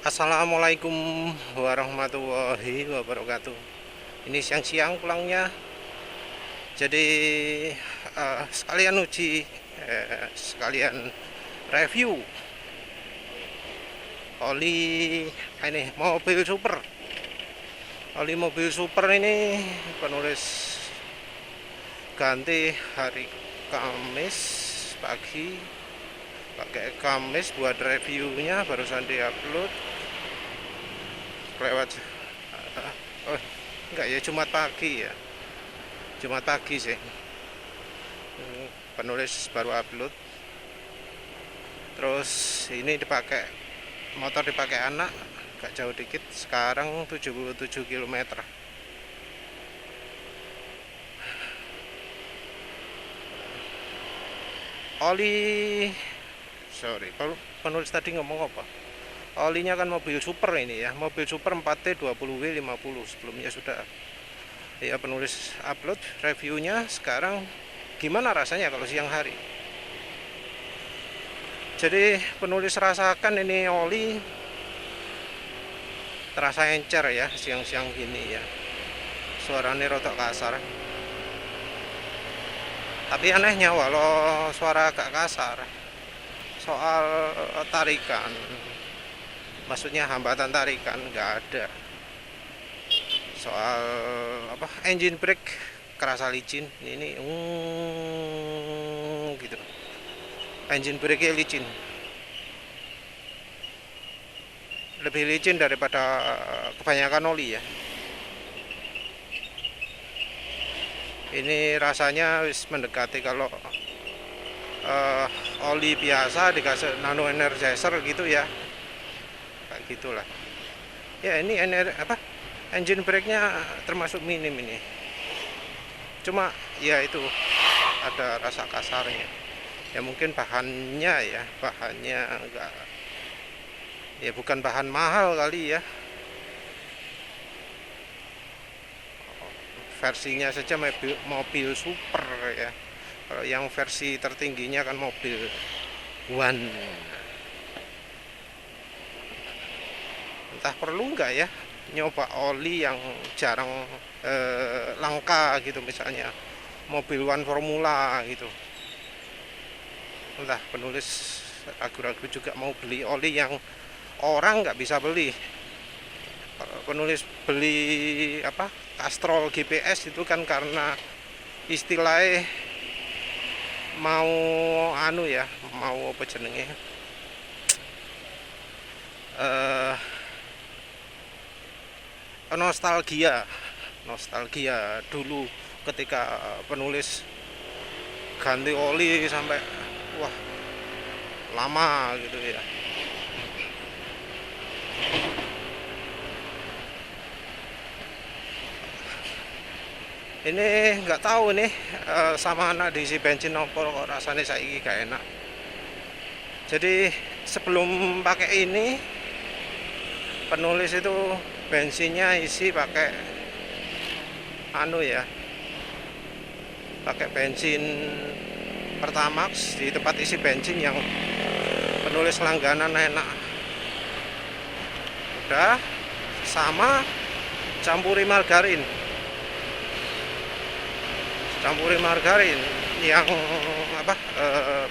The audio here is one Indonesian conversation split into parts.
Assalamualaikum warahmatullahi wabarakatuh. Ini siang-siang pulangnya, jadi sekalian uji, sekalian review oli ini mobil super. Oli mobil super ini penulis ganti hari Kamis pagi, pakai Kamis buat reviewnya, barusan diupload lewat oh enggak ya, Jumat pagi sih. Penulis baru upload. Terus ini motor dipakai anak, agak jauh dikit, sekarang 77 km. Oli, sorry, penulis tadi ngomong apa? Olinya kan mobil super ini ya, mobil super 4T 20W50, sebelumnya sudah ya penulis upload reviewnya. Sekarang gimana rasanya kalau siang hari? Jadi penulis rasakan ini oli terasa encer ya siang-siang gini ya, suaranya rotok kasar. Tapi anehnya walau suara agak kasar, soal tarikan, maksudnya hambatan tarikan nggak ada. Soal apa, engine brake kerasa licin ini, gitu, engine brake licin, lebih licin daripada kebanyakan oli ya. Ini rasanya wis mendekati kalau oli biasa dikasih nano energizer gitu ya, kayak gitulah ya. Ini engine brake nya termasuk minim ini, cuma ya itu ada rasa kasarnya ya. Mungkin bahannya enggak ya, bukan bahan mahal kali ya, versinya saja mobil super ya. Kalau yang versi tertingginya kan mobil one. Entah perlu nggak ya nyoba oli yang jarang langka gitu, misalnya mobil one formula gitu. Entah penulis ragu-ragu juga mau beli oli yang orang nggak bisa beli. Kalau penulis beli Castrol GPS itu kan karena istilahnya mau mau apa jenenge, nostalgia dulu ketika penulis ganti oli sampai wah lama gitu ya. Ini nggak tahu nih sama anak diisi bensin opor kok rasanya saiki gak enak. Jadi sebelum pakai ini, penulis itu bensinnya isi pakai pakai bensin Pertamax di tempat isi bensin yang penulis langganan enak. Udah sama campuri margarin yang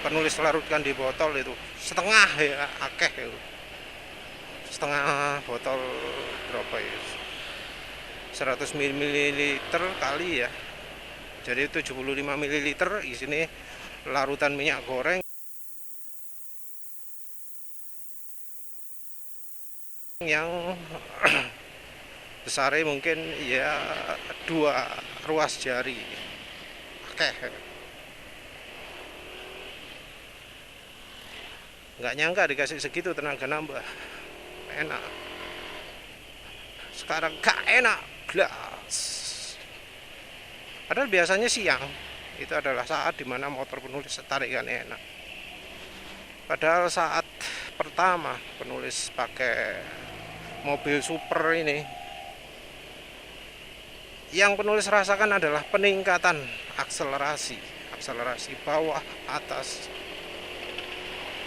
penulis larutkan di botol itu setengah ya, akeh itu setengah botol, berapa ya, 100 ml kali ya, jadi 75 ml di sini larutan minyak goreng yang besarnya mungkin ya 2 ruas jari. Nggak nyangka dikasih segitu tenaga nambah, enak. Sekarang gak enak gelas. Padahal biasanya siang itu adalah saat dimana motor penulis tarikan enak. Padahal saat pertama penulis pakai mobil super ini, yang penulis rasakan adalah peningkatan akselerasi bawah atas.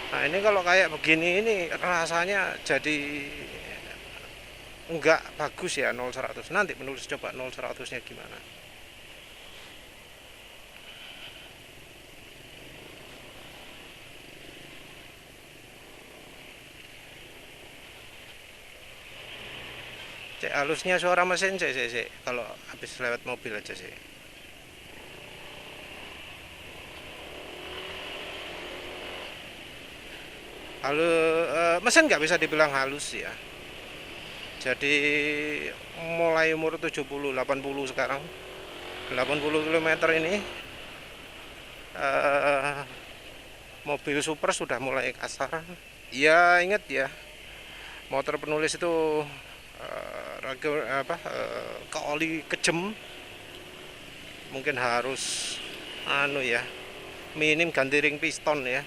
Nah ini kalau kayak begini ini rasanya jadi enggak bagus ya 0-100. Nanti penulis coba 0-100-nya gimana. Cek halusnya suara mesin sih. Kalau habis lewat mobil aja sih. Mesin nggak bisa dibilang halus ya. Jadi mulai umur 70, 80 sekarang. 80 km ini eh, mobil super sudah mulai kasar. Ya ingat ya, motor penulis itu ke oli kejem, mungkin harus ya minim ganti ring piston ya.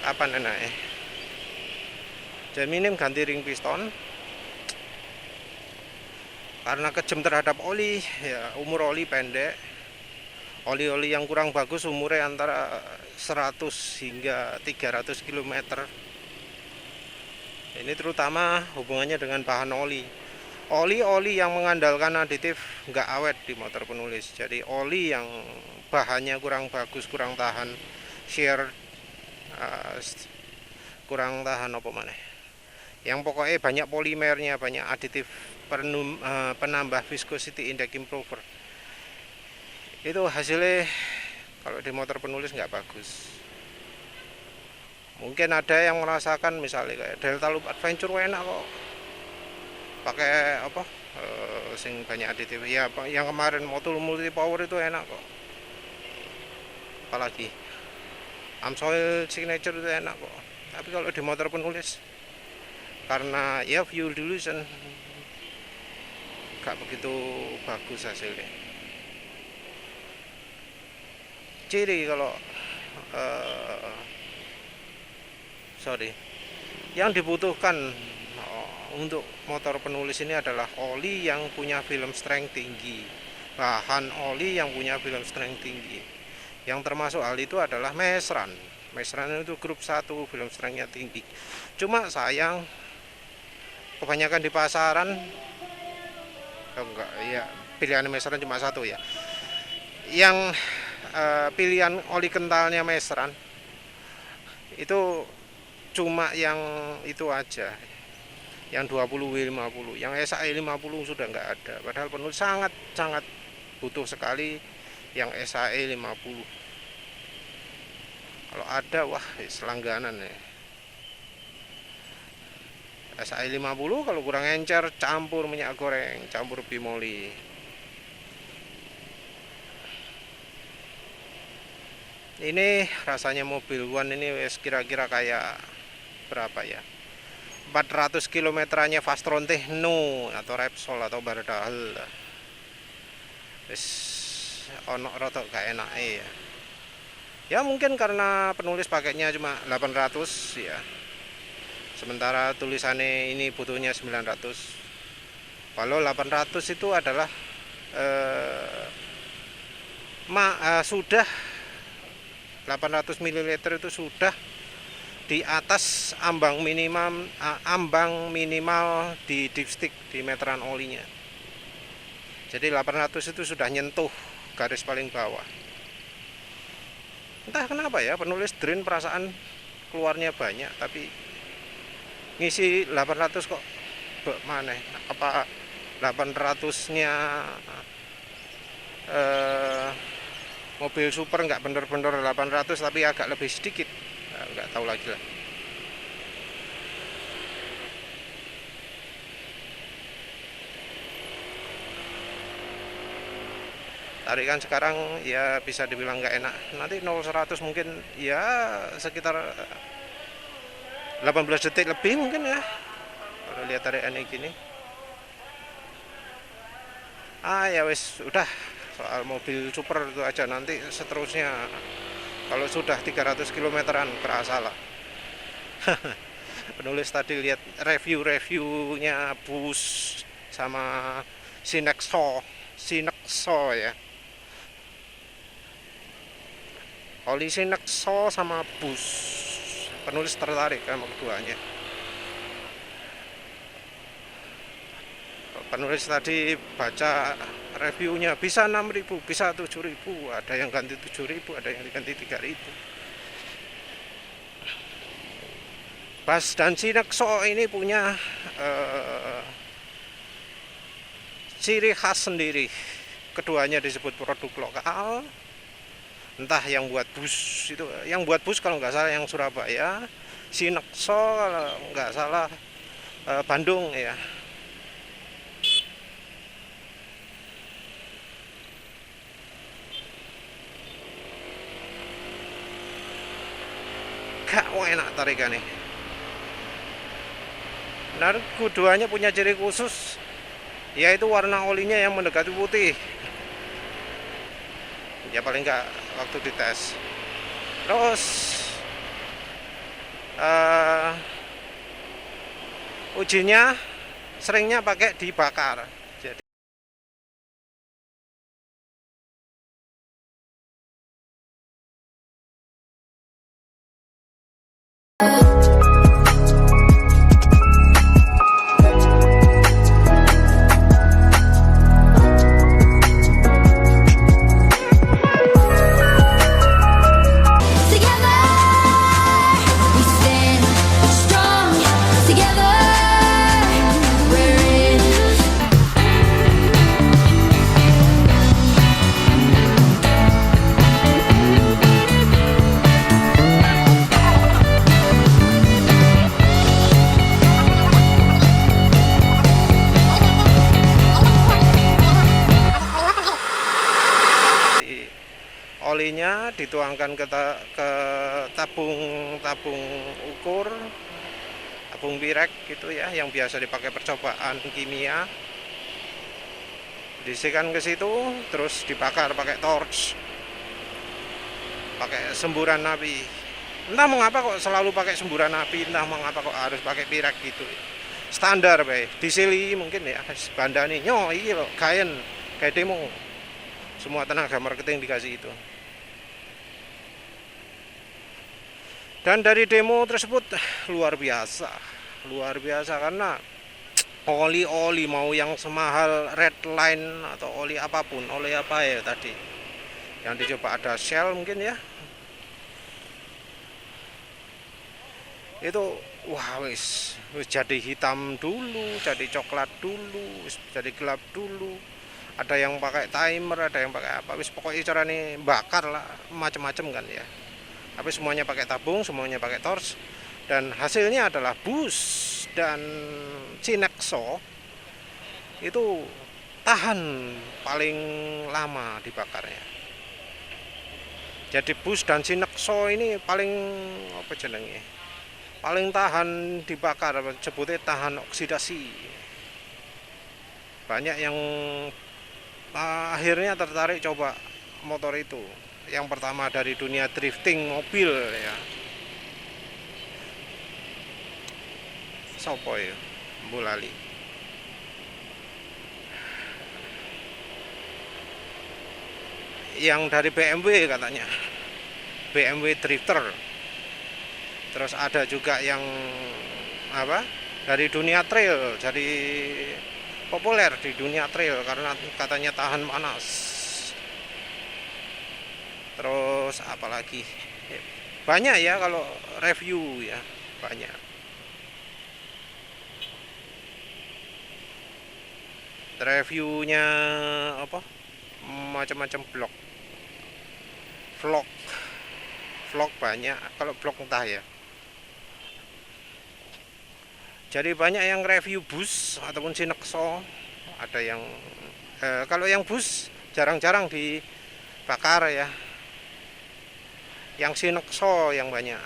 Apa enaknya? Jadi minim ganti ring piston karena kejem terhadap oli ya. Umur oli pendek, oli-oli yang kurang bagus umurnya antara 100 hingga 300 km. Ini terutama hubungannya dengan bahan oli. Oli yang mengandalkan aditif nggak awet di motor penulis. Jadi oli yang bahannya kurang bagus, kurang tahan shear, kurang tahan apa mana. Yang pokoknya banyak polimernya, banyak aditif penambah viscosity index improver. Itu hasilnya kalau di motor penulis nggak bagus. Mungkin ada yang merasakan misalnya kayak Delta Loop Adventure enak kok, pakai apa sing banyak aditif ya. Yang kemarin motor multi power itu enak kok, apalagi Amsoil Signature itu enak kok. Tapi kalau di motor penulis karena ya fuel dilution gak begitu bagus hasilnya. Ciri kalau yang dibutuhkan untuk motor penulis ini adalah oli yang punya film strength tinggi, bahan oli yang punya film strength tinggi. Yang termasuk hal itu adalah mesran. Mesran itu grup 1, film strengthnya tinggi. Cuma sayang kebanyakan di pasaran enggak ya, pilihan mesran cuma satu ya. Yang pilihan oli kentalnya mesran itu cuma yang itu aja, yang 20W50. Yang SAE 50 sudah nggak ada, padahal penulis sangat butuh sekali yang SAE 50. Kalau ada wah selangganan ya. SAE 50 kalau kurang encer campur minyak goreng, campur bimoli. Ini rasanya mobil One ini wes kira-kira kayak berapa ya, 400 kilometerannya Fastron Techno atau Repsol atau Bardal. Wes ono rotok gak enak ya. Ya mungkin karena penulis paketnya cuma 800 ya, sementara tulisannya ini butuhnya 900. Kalau 800 itu adalah sudah 800 ml itu sudah di atas ambang minimal di dipstick di meteran olinya. Jadi 800 itu sudah nyentuh garis paling bawah. Entah kenapa ya penulis drain perasaan keluarnya banyak, tapi ngisi 800 kok mana? Apa 800-nya mobil super nggak bener-bener 800 tapi agak lebih sedikit, nggak tahu lagi lah. Tarikan sekarang ya bisa dibilang nggak enak. Nanti 0-100 mungkin ya sekitar 18 detik lebih mungkin ya, kalau lihat tarikan ini gini. Ya wes udah, soal mobil super itu aja. Nanti seterusnya kalau sudah 300 kilometeran kerasa lah. Penulis tadi lihat review-reviewnya Bus sama Sinexo ya. Oli Sinexo sama Bus, penulis tertarik sama keduanya. Penulis tadi baca reviewnya bisa 6.000, bisa 7.000, ada yang ganti 7.000, ada yang diganti 3.000. Bas dan Sinekso ini punya ciri khas sendiri. Keduanya disebut produk lokal. Entah yang buat bus itu, yang buat bus kalau nggak salah yang Surabaya, Sinekso kalau nggak salah Bandung ya. Gak enak tarikannya. Nah, keduanya punya ciri khusus, yaitu warna olinya yang mendekati putih. Ya paling nggak waktu dites. Terus ujinya seringnya pakai dibakar. Jadi olinya dituangkan ke tabung ukur, tabung pirek gitu ya, yang biasa dipakai percobaan kimia. Diisikan ke situ, terus dibakar pakai torch, pakai semburan api. Entah mengapa kok selalu pakai semburan api, entah mengapa kok harus pakai pirek gitu. Standar bae, disili mungkin ya, bandani nyo iki lho, kain kayak demo. Semua tenaga marketing dikasih itu. Dan dari demo tersebut luar biasa karena oli mau yang semahal red line atau oli apapun, oli apa ya tadi yang dicoba, ada Shell mungkin ya, itu wah wis jadi hitam dulu, jadi coklat dulu, jadi gelap dulu, ada yang pakai timer, ada yang pakai apa, wis pokoknya caranya bakar lah, macam-macam kan ya. Tapi semuanya pakai tabung, semuanya pakai torch, dan hasilnya adalah bus dan Sinekso itu tahan paling lama dibakarnya. Jadi bus dan Sinekso ini paling apa jenenge, paling tahan dibakar, sebutnya tahan oksidasi. Banyak yang akhirnya tertarik coba motor itu. Yang pertama dari dunia drifting mobil ya. Sopo ya, Bulali. Yang dari BMW katanya, BMW Drifter. Terus ada juga yang apa, dari dunia trail, jadi populer di dunia trail karena katanya tahan panas. Terus apalagi banyak ya kalau review ya, banyak. Reviewnya apa, macam-macam vlog banyak, kalau vlog entah ya. Jadi banyak yang review bus ataupun Sinekso, ada yang kalau yang bus jarang-jarang dibakar ya, yang Sinekso yang banyak.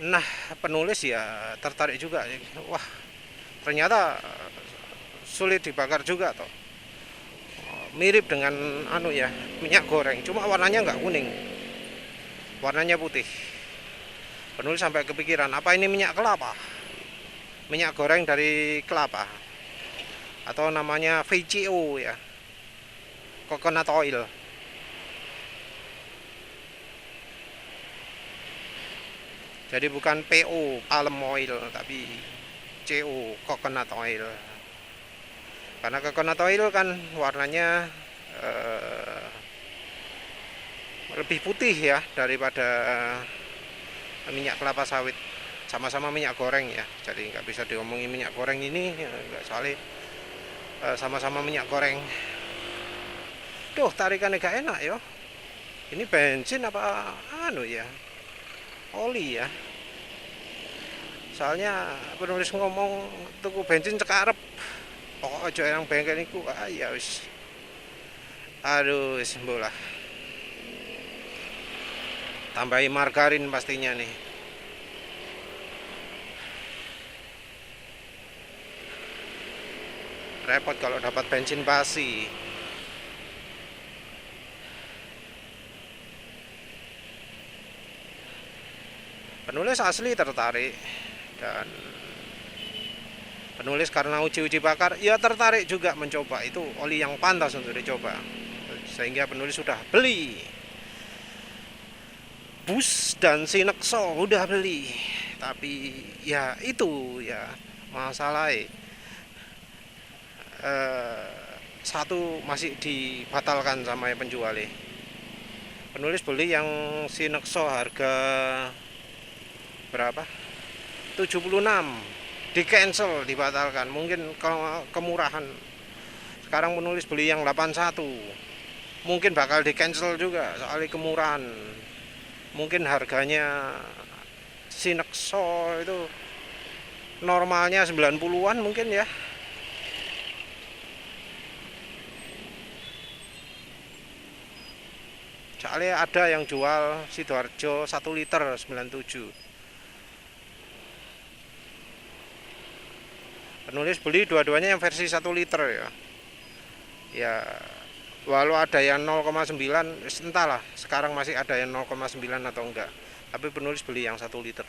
Nah, penulis ya tertarik juga, wah ternyata sulit dibakar juga toh, mirip dengan anu ya, minyak goreng, cuma warnanya nggak kuning, warnanya putih. Penulis sampai kepikiran, apa ini minyak kelapa, minyak goreng dari kelapa, atau namanya VCO ya. coconut oil. Jadi bukan PO palm oil, tapi CO coconut oil. Karena coconut oil kan warnanya lebih putih ya daripada minyak kelapa sawit. Sama-sama minyak goreng ya, jadi nggak bisa diomongin minyak goreng ini nggak soalnya sama-sama minyak goreng. Duh, tarikannya gak enak yo. Ini bensin apa anu ya, oli ya. Soalnya penulis ngomong tuku bensin cekarep, pokok aja yang bengkel niku ya wis. Aduh, wis mbolah. Tambahin margarin pastinya nih. Repot kalau dapat bensin basi. Penulis asli tertarik, dan penulis karena uji-uji bakar ya tertarik juga mencoba. Itu oli yang pantas untuk dicoba, sehingga penulis sudah beli. Bus dan Sinexo udah beli, tapi ya itu ya masalahnya. Satu masih dibatalkan sama penjualnya. Penulis beli yang Sinexo harga berapa? 76, di cancel, dibatalkan. Mungkin kemurahan. Sekarang penulis beli yang 81, mungkin bakal di cancel juga soalnya kemurahan. Mungkin harganya Sinexo itu normalnya 90-an mungkin ya. Soalnya ada yang jual Sidoarjo 1 liter 97. Penulis beli dua-duanya yang versi 1 liter ya. Ya, walau ada yang 0,9, entahlah sekarang masih ada yang 0,9 atau enggak. Tapi penulis beli yang 1 liter.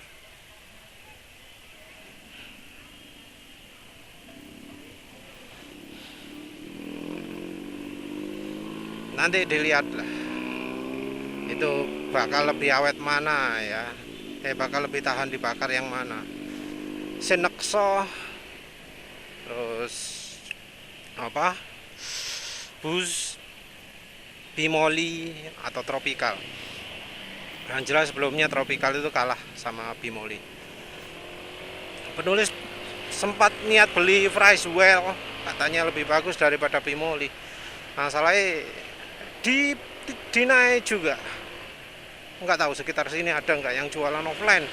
Nanti dilihat lah, itu bakal lebih awet mana ya, bakal lebih tahan dibakar yang mana, Sinexo terus apa, Bus, Bimoli atau Tropical. Yang jelas sebelumnya Tropical itu kalah sama Bimoli. Penulis sempat niat beli Fricewell, katanya lebih bagus daripada Bimoli. Masalahnya dinaik juga. Nggak tahu sekitar sini ada nggak yang jualan offline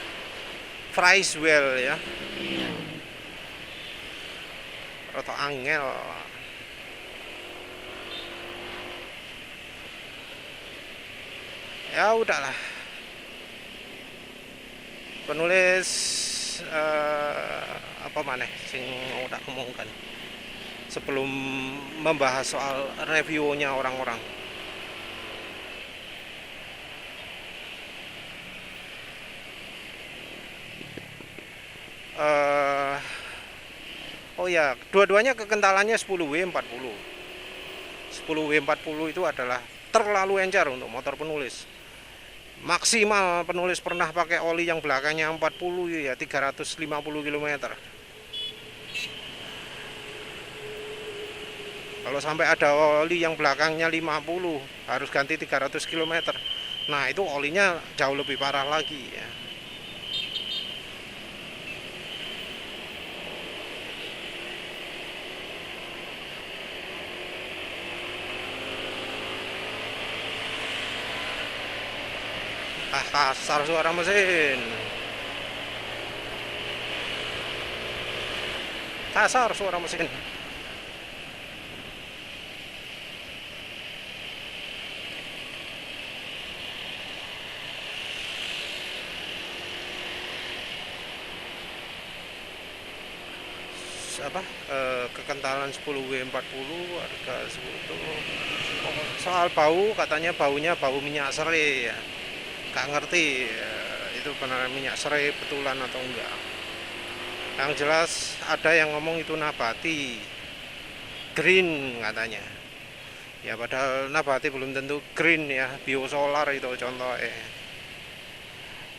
Fricewell ya. Roto angel. Ya udahlah. Penulis apa mana sing udah ngomongkan sebelum membahas soal reviewnya orang-orang. Oh ya, dua-duanya kekentalannya 10W40. 10W40 itu adalah terlalu encer untuk motor penulis. Maksimal penulis pernah pakai oli yang belakangnya 40 ya 350 km. Kalau sampai ada oli yang belakangnya 50 harus ganti 300 km. Nah, itu olinya jauh lebih parah lagi ya. Kasar suara mesin. Kasar suara mesin. Apa kekentalan 10W40 harga segitu. Soal bau, katanya baunya bau minyak serai ya. Gak ngerti itu benar minyak serai betulan atau enggak. Yang jelas ada yang ngomong itu nabati green katanya. Ya padahal nabati belum tentu green ya, biosolar itu contohnya.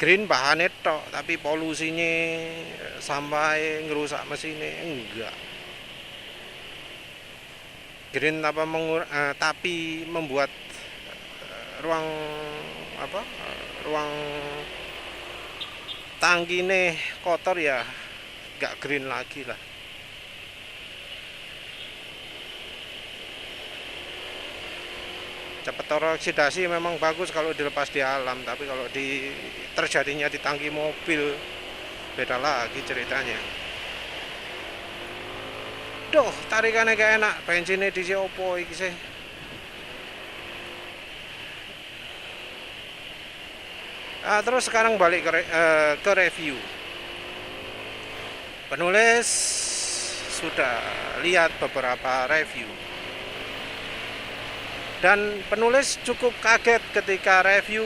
Green bahannya tok, tapi polusinya sampai ngerusak mesinnya enggak. Green tapi membuat ruang ruang tangki nih kotor ya nggak green lagi lah. Cepat teroksidasi memang bagus kalau dilepas di alam, tapi kalau terjadinya di tangki mobil beda lagi ceritanya. Duh, tarikannya gak enak, bensinnya di opo iki sih. Terus sekarang balik ke review. Penulis sudah lihat beberapa review. Dan penulis cukup kaget ketika review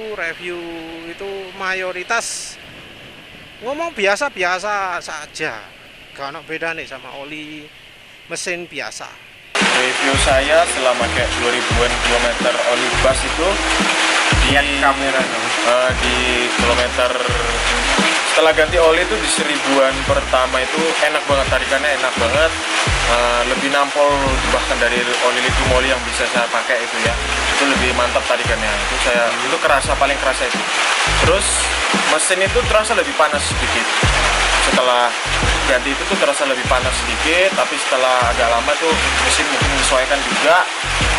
itu mayoritas ngomong biasa-biasa saja. Gak ada beda nih sama oli mesin biasa. Review saya setelah pakai 2000-an kilometer oli bus itu di kamera di kilometer setelah ganti oli itu di 1000-an pertama itu enak banget, tarikannya enak banget, lebih nampol bahkan dari oli lithium oli yang bisa saya pakai itu ya, itu lebih mantap tarikannya, itu paling kerasa itu. Terus mesin itu terasa lebih panas sedikit. Setelah ganti itu tuh terasa lebih panas sedikit, tapi setelah agak lama tuh mesin mungkin menyesuaikan juga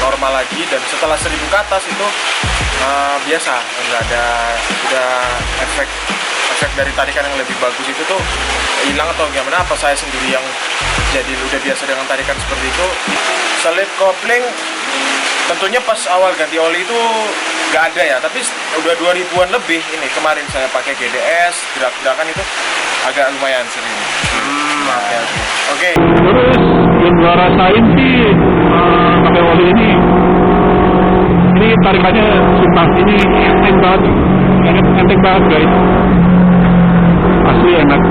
normal lagi, dan setelah 1000 ke atas itu biasa, nggak ada, udah efek dari tarikan yang lebih bagus itu tuh hilang atau gimana, apa saya sendiri yang jadi udah biasa dengan tarikan seperti itu. Selip kopling tentunya pas awal ganti oli itu nggak ada ya, tapi udah 2000-an lebih ini kemarin saya pakai GDS, gerak-gerakan itu agak lumayan sering. Oke. Terus yang gua rasain sih pakai oli ini tarikannya sumpah ini enteng banget guys, asli enak.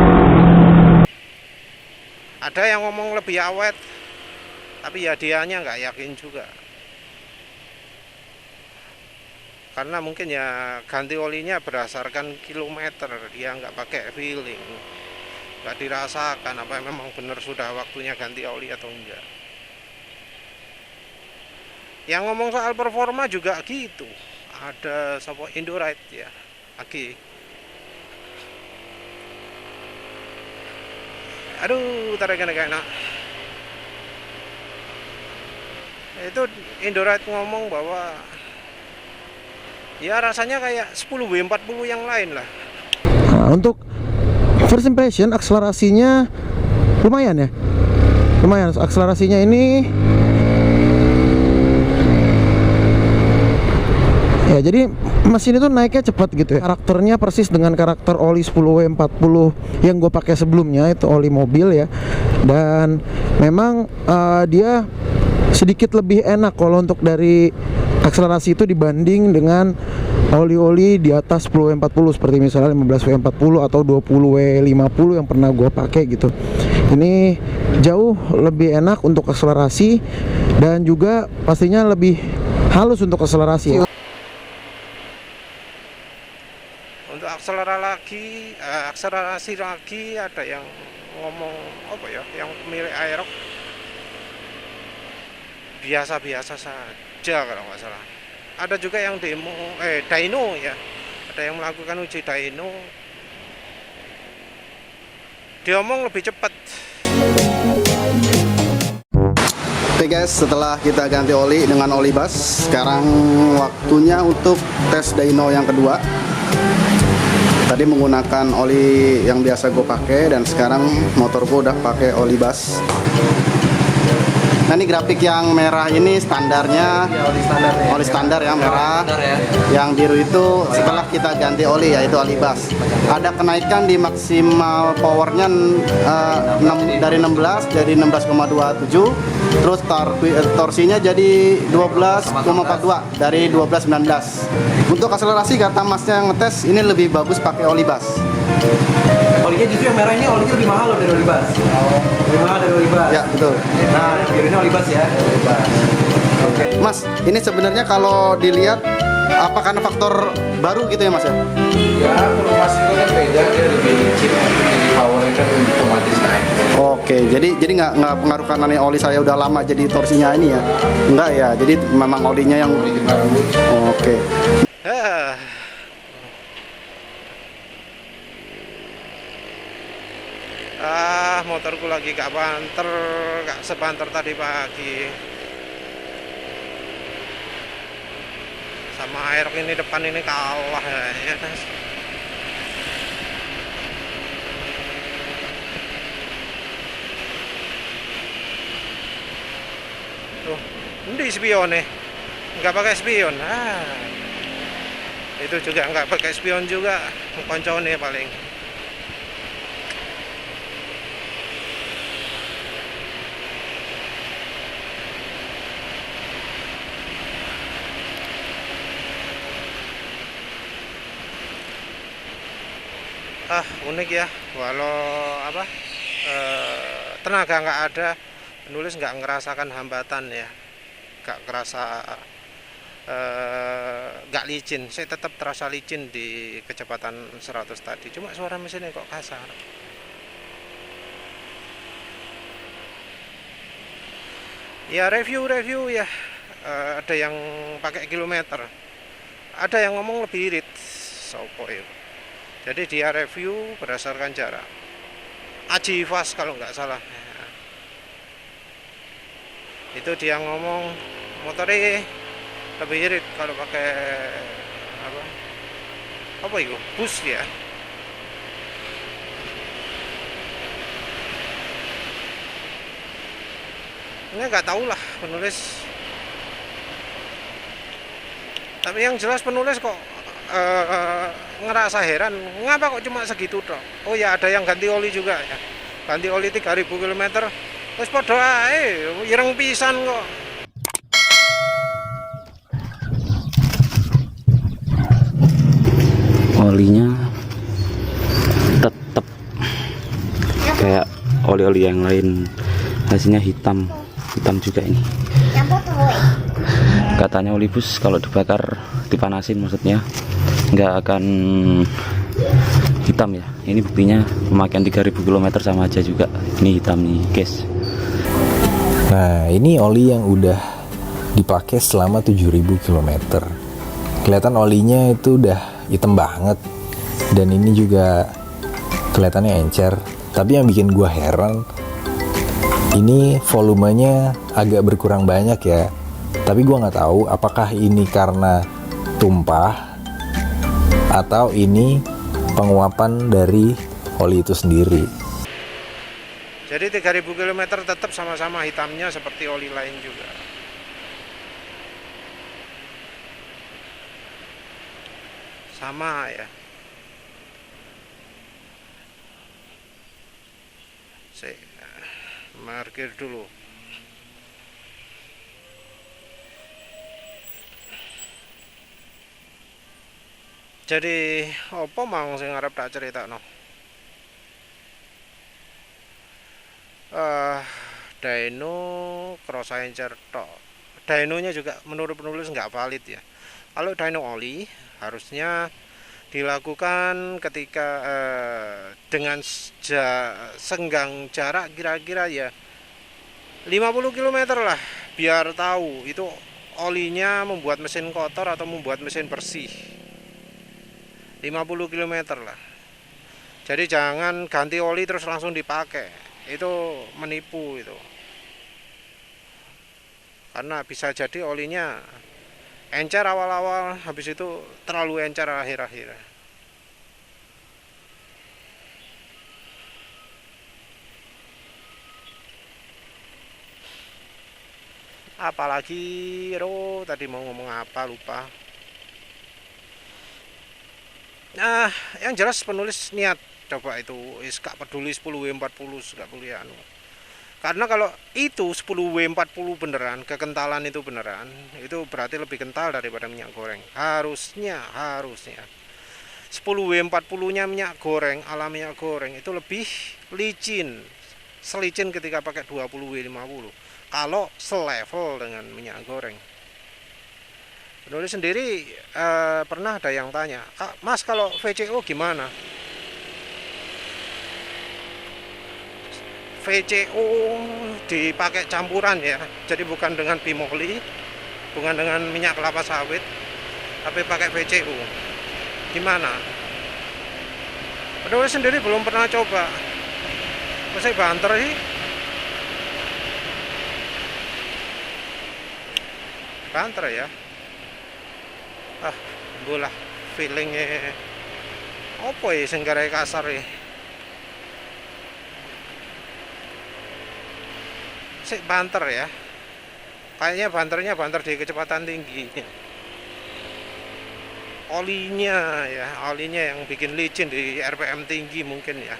Ada yang ngomong lebih awet, tapi ya dianya nggak yakin juga. Karena mungkin ya ganti olinya berdasarkan kilometer, dia nggak pakai feeling, nggak dirasakan apa memang benar sudah waktunya ganti oli atau enggak. Yang ngomong soal performa juga gitu, ada Sopo Indoride ya, Aki. Aduh, tarikan gak enak. Itu Indoride ngomong bahwa ya rasanya kayak 10W40 yang lain lah. Nah, untuk first impression akselerasinya lumayan ya. Lumayan akselerasinya ini. Ya, jadi mesin itu naiknya cepat gitu ya. Karakternya persis dengan karakter oli 10W40 yang gue pakai sebelumnya, itu oli mobil ya. Dan memang dia sedikit lebih enak kalau untuk dari akselerasi itu dibanding dengan oli-oli di atas 10W40 seperti misalnya 15W40 atau 20W50 yang pernah gue pakai gitu. Ini jauh lebih enak untuk akselerasi dan juga pastinya lebih halus untuk akselerasi. Untuk akselerasi lagi ada yang ngomong apa ya, yang pemilik Aerox biasa-biasa saja kalau nggak salah. Ada juga yang dyno ya, ada yang melakukan uji dyno, dia ngomong lebih cepat. Oke guys, setelah kita ganti oli dengan oli bus, sekarang waktunya untuk tes dyno yang kedua. Tadi menggunakan oli yang biasa gue pakai, dan sekarang motor gue udah pakai oli bus. Nah, ini grafik yang merah ini standarnya, ya, oli standar ya, merah. Yang biru itu setelah kita ganti oli, yaitu oli bus. Ada kenaikan di maksimal powernya dari 16 jadi 16,27, terus torsinya jadi 12,42 dari 12,19. Untuk akselerasi kata masnya yang ngetes ini lebih bagus pakai oli bus. Olinya justru yang merah ini olinya lebih mahal loh dari oli bas. Lebih mahal dari oli bas. Ya, betul. Nah, biar ini oli bas ya. Oli bas. Oke. Mas, ini sebenarnya kalau dilihat apa karena faktor baru gitu ya Mas ya? Ya, Perumnas itu kan beda, dia lebih licin, jadi powernya kan otomatis naik. Oke, jadi nggak pengaruh karena nih oli saya udah lama jadi torsinya ini ya? Enggak ya, jadi memang olinya yang oke. Motorku lagi gak sebanter tadi pagi. Sama air ini depan ini kalah ya. Tuh, ini spion nih. Nggak pakai spion. Itu juga nggak pakai spion juga. Koncone paling. Unik ya, walau tenaga nggak ada, penulis nggak ngerasakan hambatan ya, nggak ngerasa nggak licin. Saya tetap terasa licin di kecepatan 100 tadi, cuma suara mesinnya kok kasar. Ya review ya, ada yang pakai kilometer, ada yang ngomong lebih irit, sopo ya. Jadi dia review berdasarkan jarak. Ajivas kalau nggak salah. Itu dia ngomong motornya lebih irit kalau pakai apa itu? Bus ya. Ini nggak tahu lah penulis. Tapi yang jelas penulis kok ngerasa heran, ngapa kok cuma segitu toh? Oh ya, ada yang ganti oli juga ya. Ganti oli 3000 km. Terus padha ae, ireng pisan kok. Olinya tetap kayak oli-oli yang lain, hasilnya hitam juga ini. Katanya oli bus kalau dibakar, dipanasin maksudnya, nggak akan hitam ya. Ini buktinya pemakaian 3000 km sama aja juga. Ini hitam nih guys. Nah, ini oli yang udah dipakai selama 7000 km. Kelihatan olinya itu udah hitam banget. Dan ini juga kelihatannya encer. Tapi yang bikin gua heran, ini volumenya agak berkurang banyak ya. Tapi gua nggak tahu apakah ini karena tumpah atau ini penguapan dari oli itu sendiri. Jadi 3000 km tetap sama-sama hitamnya seperti oli lain juga. Sama ya. Saya markir dulu. Jadi apa mang sing arep tak critakno? Dyno cross encer tok. Dynonya juga menurut penulis nggak valid ya. Kalau dyno oli harusnya dilakukan ketika dengan senggang jarak kira-kira ya 50 km lah, biar tahu itu olinya membuat mesin kotor atau membuat mesin bersih. 50 km lah. Jadi jangan ganti oli terus langsung dipakai, itu menipu itu. Karena bisa jadi olinya encer awal-awal, habis itu terlalu encer akhir-akhir. Apalagi tadi mau ngomong apa lupa. Nah, yang jelas penulis niat coba itu gak peduli 10W40 gak peduli anu. Karena kalau itu 10W40 beneran, kekentalan itu beneran, itu berarti lebih kental daripada minyak goreng. Harusnya. 10W40-nya minyak goreng, ala minyak goreng itu lebih licin, selicin ketika pakai 20W50 kalau selevel dengan minyak goreng. Penulis sendiri pernah ada yang tanya, Mas kalau VCO gimana? VCO dipakai campuran ya, jadi bukan dengan bimoli, bukan dengan minyak kelapa sawit, tapi pakai VCO. Gimana? Penulis sendiri belum pernah coba. Masih banter sih. Banter ya. Bolah feelingnya apa ya sing garai kasar ya. Sik banter ya. Kayaknya banternya banter di kecepatan tinggi. Olinya ya, olinya yang bikin licin di RPM tinggi mungkin ya.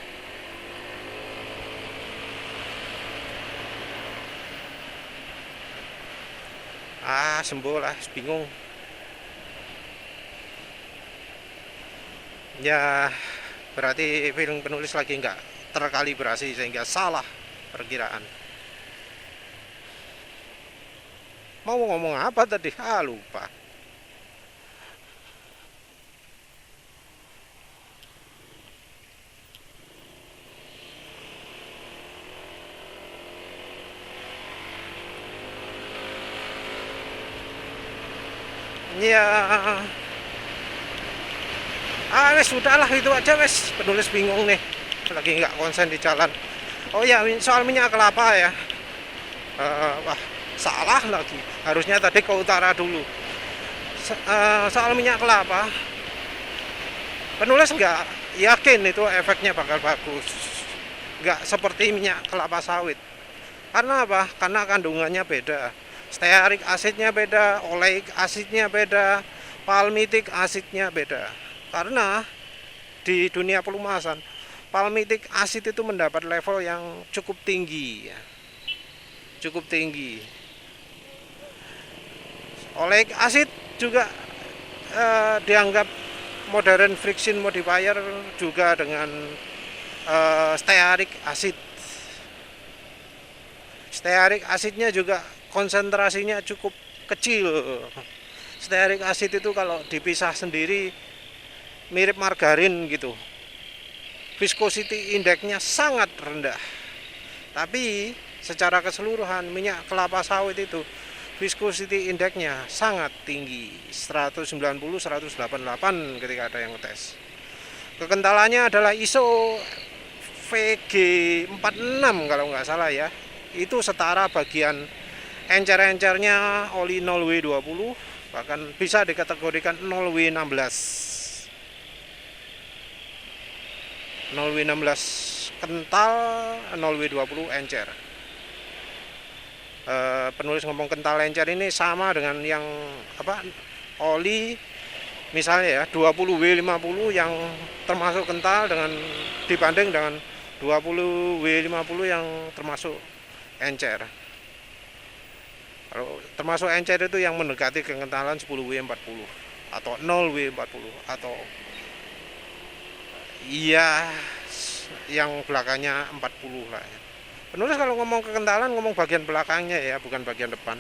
Sembuh lah, bingung. Ya, berarti feeling penulis lagi nggak terkalibrasi sehingga salah perkiraan. Mau ngomong apa tadi? Lupa. Ya, wes sudahlah itu aja wes. Penulis bingung nih, lagi nggak konsen di jalan. Oh ya, soal minyak kelapa ya. Wah, salah lagi. Harusnya tadi ke utara dulu. Soal minyak kelapa, penulis nggak yakin itu efeknya bakal bagus. Nggak seperti minyak kelapa sawit. Karena apa? Karena kandungannya beda. Stearik asidnya beda, oleik asidnya beda, palmitik asidnya beda. Karena di dunia pelumasan, palmitik asid itu mendapat level yang cukup tinggi ya. Cukup tinggi. Oleik asid juga dianggap modern friction modifier juga dengan stearik asid. Stearik asidnya juga konsentrasinya cukup kecil. Stearik asid itu kalau dipisah sendiri mirip margarin gitu. Viscosity indexnya sangat rendah. Tapi secara keseluruhan minyak kelapa sawit itu viscosity indexnya sangat tinggi, 190 188 ketika ada yang tes. Kekentalannya adalah ISO VG46 kalau nggak salah ya. Itu setara bagian encer-encernya oli 0W20, bahkan bisa dikategorikan 0W16. 0W16 kental, 0W20 encer. Penulis ngomong kental encer ini sama dengan yang oli misalnya ya 20W50 yang termasuk kental dibanding dengan 20W50 yang termasuk encer. Kalau termasuk encer itu yang mendekati kekentalan 10W40 atau 0W40 atau iya yang belakangnya 40 lah ya. Penulis kalau ngomong kekentalan ngomong bagian belakangnya ya, bukan bagian depan.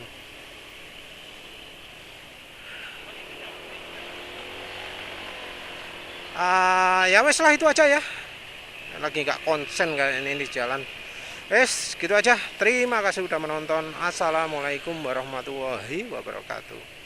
Ya wes lah itu aja ya. Lagi nggak konsen kayak ini di jalan. Wes gitu aja. Terima kasih sudah menonton. Assalamualaikum warahmatullahi wabarakatuh.